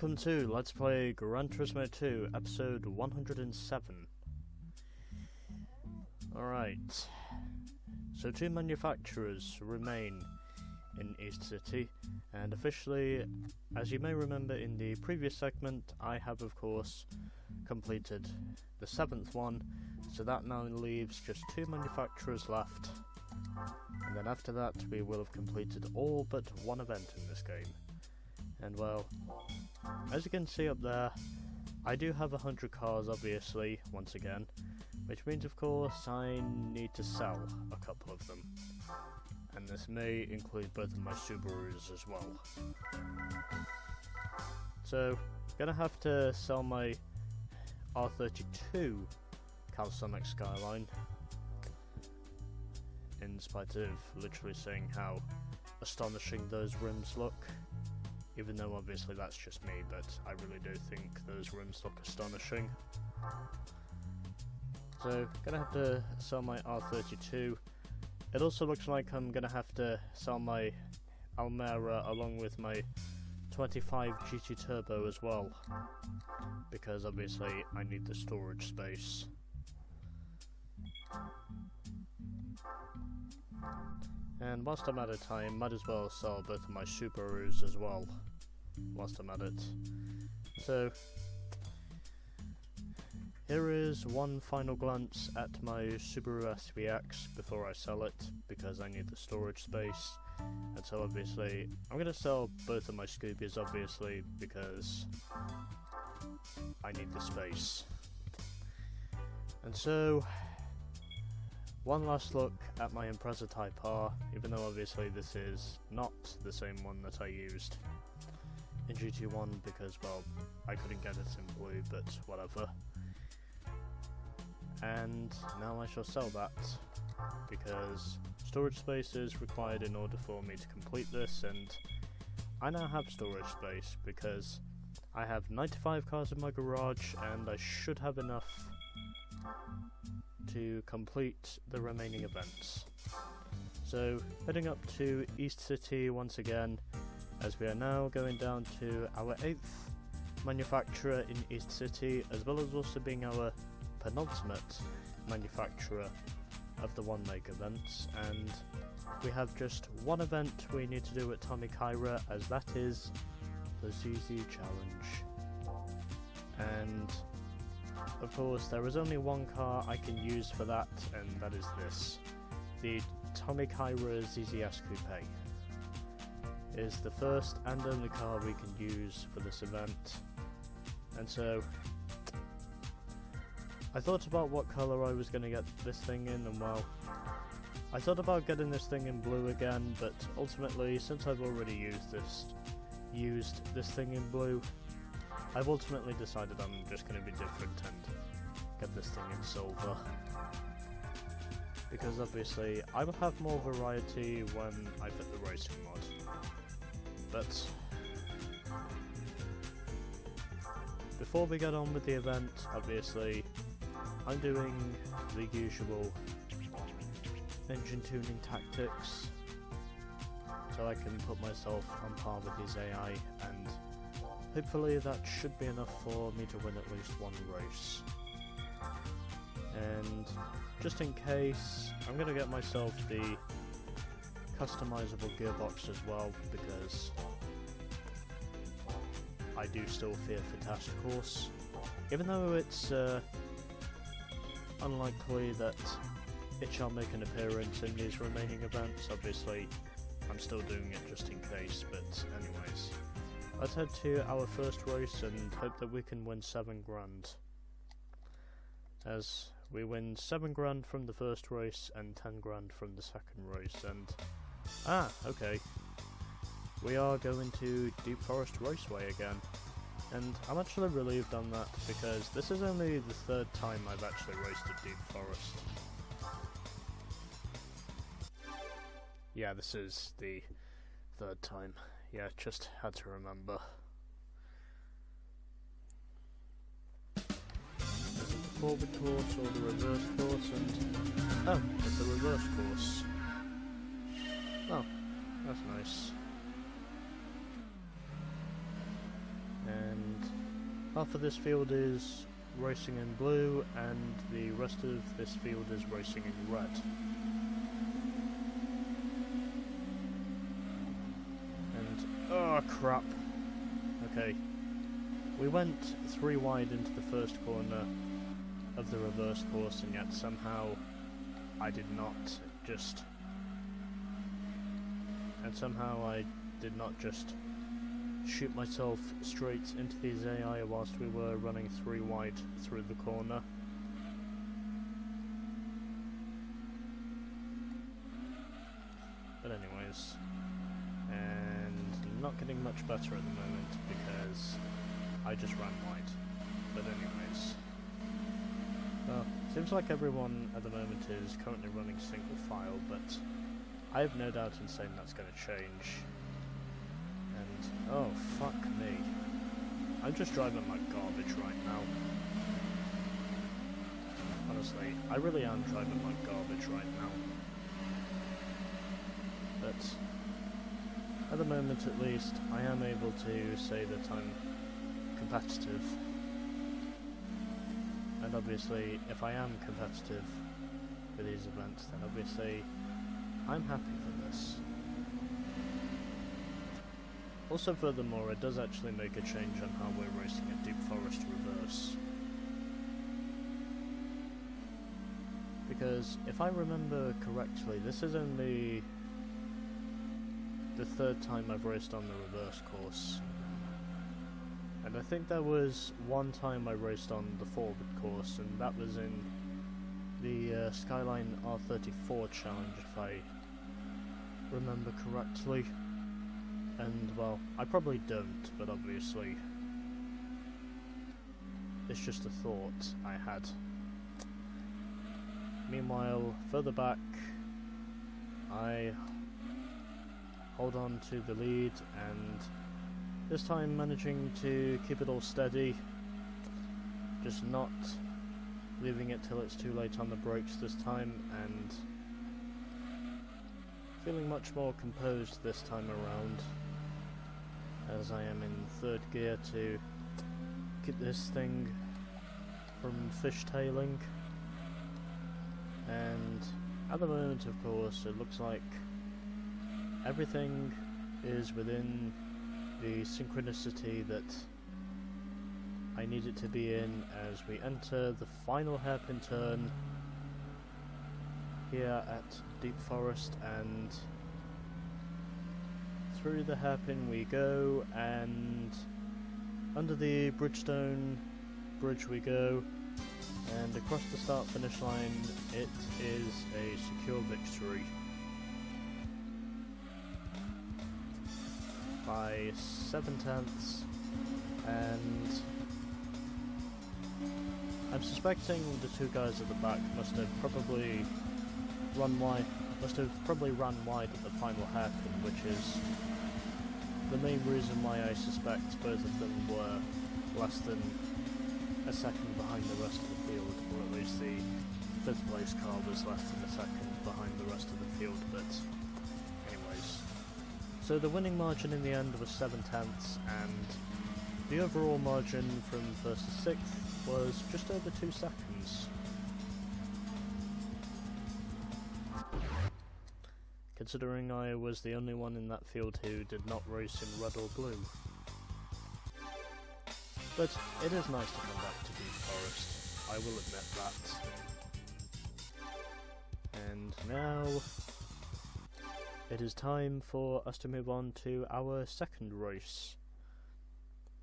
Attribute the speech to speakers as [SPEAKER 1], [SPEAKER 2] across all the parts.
[SPEAKER 1] welcome to Let's Play Gran Turismo 2, episode 107. Alright, so 2 manufacturers remain in East City, and officially, as you may remember in the previous segment, I have of course completed the 7th one, so that now leaves just 2 manufacturers left, and then after that we will have completed all but one event in this game. And well, as you can see up there, I do have 100 cars obviously, once again, which means of course I need to sell a couple of them. And this may include both of my Subarus as well. So, gonna have to sell my R32 Calsonic Skyline, in spite of literally saying how astonishing those rims look. Even though obviously that's just me, but I really do think those rims look astonishing. So, gonna have to sell my R32. It also looks like I'm gonna have to sell my Almera along with my 25 GT Turbo as well, because obviously I need the storage space. And whilst I'm at it, I might as well sell both of my Subarus as well, whilst I'm at it. So, here is one final glance at my Subaru SVX before I sell it, because I need the storage space. And so obviously, I'm going to sell both of my Scoobies obviously, because I need the space. And so, one last look at my Impreza Type R, even though obviously this is not the same one that I used in GT1 because, well, I couldn't get it in blue, but whatever. And now I shall sell that, because storage space is required in order for me to complete this, and I now have storage space because I have 95 cars in my garage and I should have enough to complete the remaining events. So, heading up to East City once again, as we are now going down to our 8th manufacturer in East City, as well as also being our penultimate manufacturer of the 1 meg events, and we have just one event we need to do at Tommy Kyra, as that is the ZZ Challenge. And of course, there is only one car I can use for that, and that is this. The Tommy Kyra ZZS Coupe is the first and only car we can use for this event. And so, I thought about what colour I was going to get this thing in, and well, I thought about getting this thing in blue again, but ultimately, since I've already used this thing in blue, I've ultimately decided I'm just going to be different and get this thing in silver. Because obviously, I will have more variety when I fit the racing mod. But before we get on with the event, obviously, I'm doing the usual engine tuning tactics, so I can put myself on par with his AI, and hopefully that should be enough for me to win at least one race. And just in case, I'm going to get myself the customizable gearbox as well, because I do still fear for task course. Even though it's unlikely that it shall make an appearance in these remaining events, obviously I'm still doing it just in case, but anyways. Let's head to our first race and hope that we can win 7 grand. As we win 7 grand from the first race and 10 grand from the second race, and okay. We are going to Deep Forest Raceway again. And I'm actually relieved on that, because this is only the 3rd time I've actually raced at Deep Forest. Yeah, this is the 3rd time. Yeah, just had to remember. Is it the forward course or the reverse course? And oh, it's the reverse course. Oh, that's nice. And half of this field is racing in blue, and the rest of this field is racing in red. And, oh crap. Okay. We went 3 wide into the first corner of the reverse course, and yet somehow I did not just shoot myself straight into these AI whilst we were running 3 wide through the corner. But anyways, and not getting much better at the moment because I just ran wide. But anyways, well, seems like everyone at the moment is currently running single file, but I have no doubt in saying that's going to change. And, oh fuck me, I'm just driving like garbage right now. Honestly, I really am driving like garbage right now. But at the moment at least, I am able to say that I'm competitive. And obviously, if I am competitive for these events, then obviously I'm happy for this. Also, furthermore, it does actually make a change on how we're racing at Deep Forest Reverse. Because, if I remember correctly, this is only the 3rd time I've raced on the reverse course. And I think there was one time I raced on the forward course, and that was in the Skyline R34 challenge, if I remember correctly. And, well, I probably don't, but obviously it's just a thought I had. Meanwhile, further back, I hold on to the lead, and this time managing to keep it all steady, just not leaving it till it's too late on the brakes this time, and feeling much more composed this time around, as I am in 3rd gear to keep this thing from fishtailing. And at the moment, of course, it looks like everything is within the synchronicity that I need it to be in as we enter the final hairpin turn here at Deep Forest, and through the hairpin we go, and under the Bridgestone bridge we go, and across the start finish line it is a secure victory by 7/10, and I'm suspecting the 2 guys at the back must have probably run wide at the final hairpin, which is the main reason why I suspect both of them were less than a second behind the rest of the field, or at least the 5th place car was less than a second behind the rest of the field. But anyways, so the winning margin in the end was 7/10, and the overall margin from 1st to 6th was just over 2 seconds. Considering I was the only one in that field who did not race in red or blue. But it is nice to come back to Deep Forest, I will admit that. And now it is time for us to move on to our 2nd race.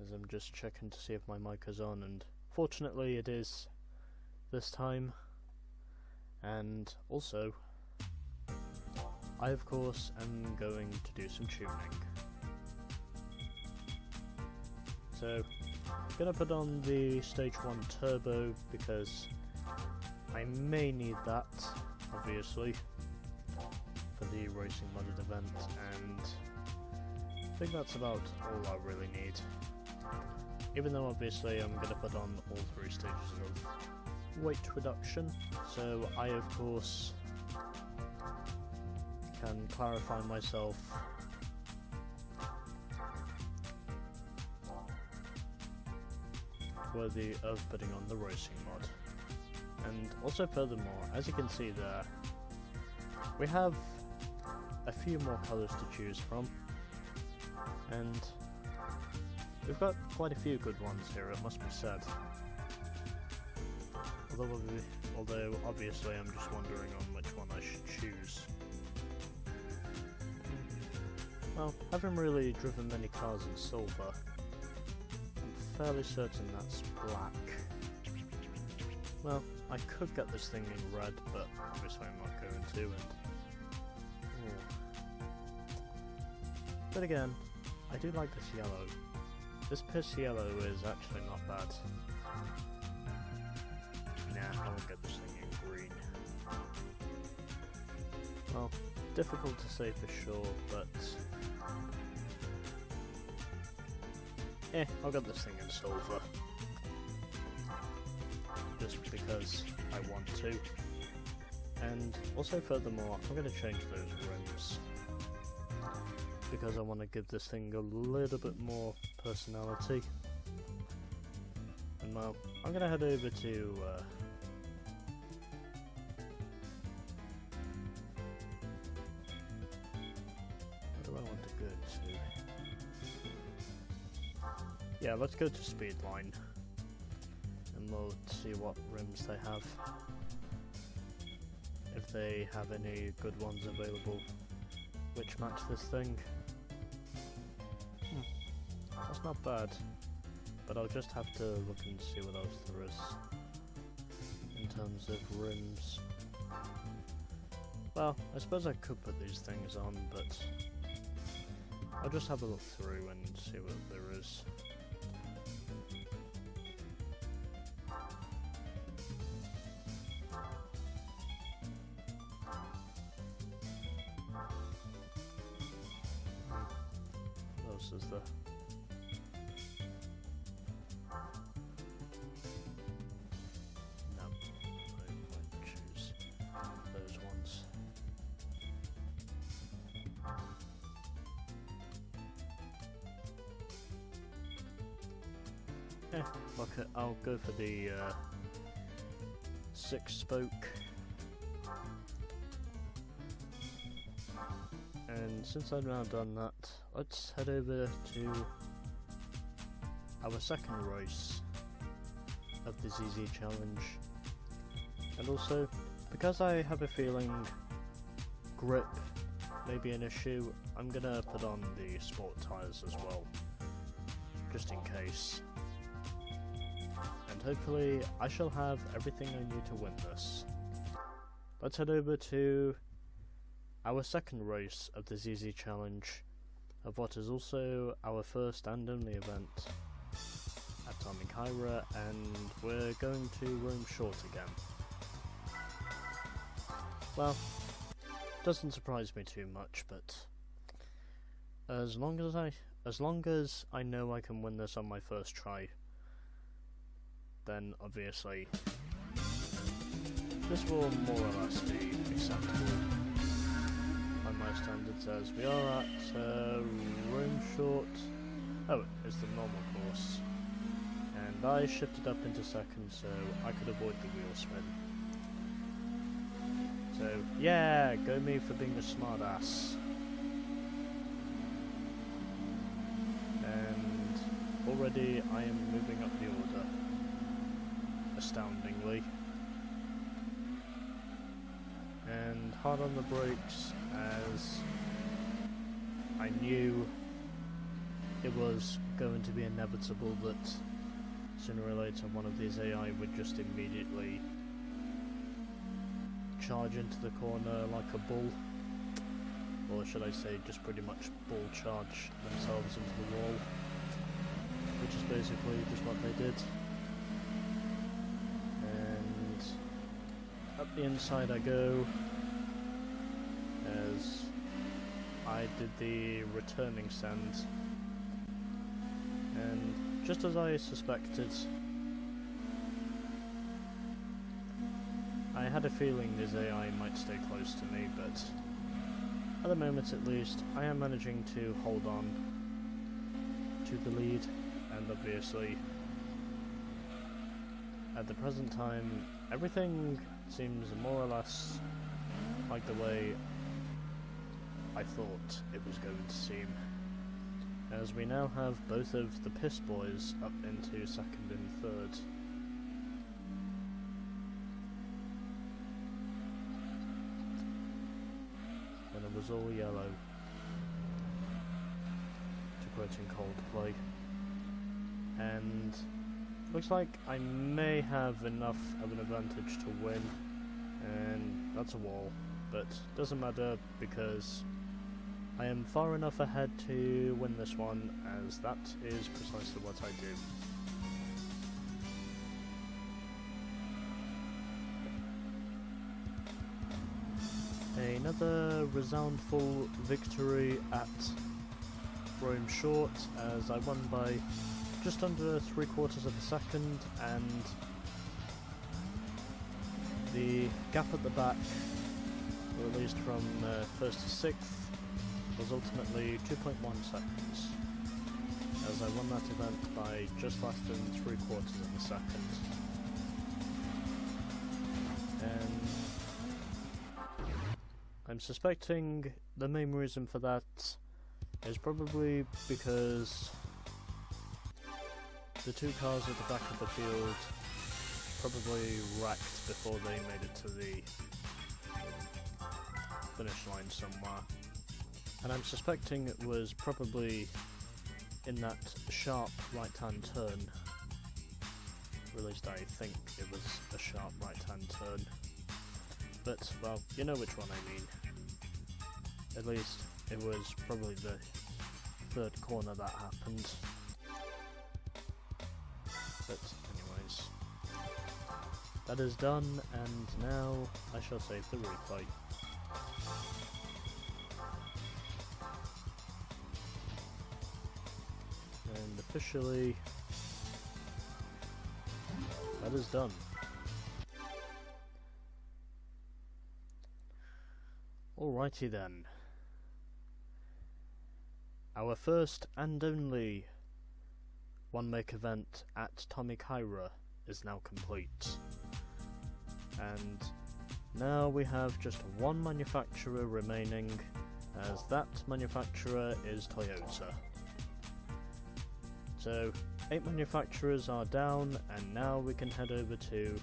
[SPEAKER 1] As I'm just checking to see if my mic is on, and fortunately it is this time. And also, I of course am going to do some tuning. So, I'm going to put on the Stage 1 Turbo because I may need that, obviously, for the Racing Modded event, and I think that's about all I really need. Even though obviously I'm going to put on all 3 stages of weight reduction, so I of course can clarify myself worthy of putting on the racing mod. And also furthermore, as you can see there, we have a few more colours to choose from, and we've got quite a few good ones here, it must be said. Although obviously I'm just wondering on which one I should choose. Well, I haven't really driven many cars in silver. I'm fairly certain that's black. Well, I could get this thing in red, but obviously I'm not going to. But again, I do like this yellow. This piss yellow is actually not bad. Nah, I won't get this thing in green. Well, difficult to say for sure, but I'll get this thing in silver. Just because I want to. And also furthermore, I'm going to change those rims. Because I want to give this thing a little bit more personality. And well, I'm going to head over to where do I want to go to? Yeah, let's go to Speedline. And we'll see what rims they have. If they have any good ones available which match this thing. That's not bad, but I'll just have to look and see what else there is in terms of rims. Well, I suppose I could put these things on, but I'll just have a look through and see what there is. What else is there? No, I might choose those ones. Fuck it, I'll go for the 6-spoke. And since I've now done that, let's head over to our second race of the ZZ Challenge. And also, because I have a feeling grip may be an issue, I'm gonna put on the sport tyres as well, just in case. And hopefully I shall have everything I need to win this. Let's head over to our second race of the ZZ Challenge, of what is also our first and only event at Tomikaira, and we're going to roam short again. Well, doesn't surprise me too much, but as long as I know I can win this on my first try, then obviously this will more or less be acceptable by my standards, as we are at roam short. Oh, it's the normal course, and I shifted up into second so I could avoid the wheel spin. So yeah, go me for being a smart ass. And already I am moving up the order, astoundingly. And hard on the brakes, as I knew it was going to be inevitable that sooner or later one of these AI would just immediately charge into the corner like a bull, or should I say just pretty much bull charge themselves into the wall, which is basically just what they did. And up the inside I go, as I did the returning send, and just as I suspected, I had a feeling this AI might stay close to me, but at the moment at least, I am managing to hold on to the lead, and obviously at the present time, everything seems more or less like the way I thought it was going to seem, as we now have both of the Piss Boys up into second and third. And it was all yellow, to quote in Coldplay. And looks like I may have enough of an advantage to win, and that's a wall, but doesn't matter because I am far enough ahead to win this one, as that is precisely what I do. Another resoundful victory at Rome Short, as I won by just under 3/4 of a second, and the gap at the back, or at least from first to sixth, was ultimately 2.1 seconds, as I won that event by just less than 3/4 of a second. And I'm suspecting the main reason for that is probably because the two cars at the back of the field probably wrecked before they made it to the finish line somewhere. And I'm suspecting it was probably in that sharp right-hand turn. Or at least I think it was a sharp right-hand turn. But, well, you know which one I mean. At least it was probably the third corner that happened. But anyways, that is done, and now I shall save the replay. And officially, that is done. Alrighty then. Our first and only one-make event at Tomicaira is now complete. And now we have just one manufacturer remaining, as that manufacturer is Toyota. So 8 manufacturers are down, and now we can head over to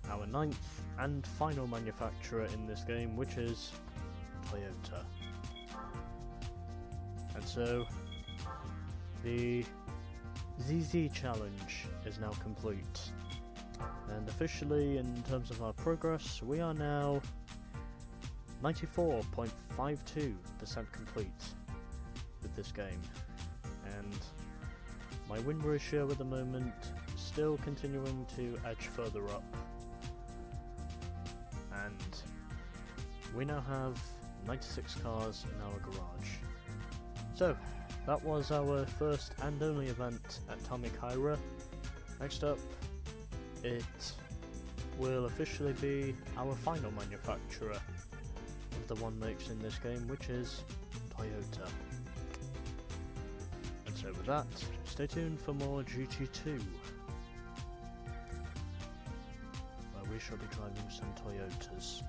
[SPEAKER 1] our 9th and final manufacturer in this game, which is Toyota. And so the ZZ challenge is now complete, and officially, in terms of our progress, we are now 94.52% complete with this game, and my win ratio at the moment is still continuing to edge further up, and we now have 96 cars in our garage. So that was our first and only event at Tomicaira. Next up, it will officially be our final manufacturer of the one makes in this game, which is Toyota. And so with that, stay tuned for more GT2, where we shall be driving some Toyotas.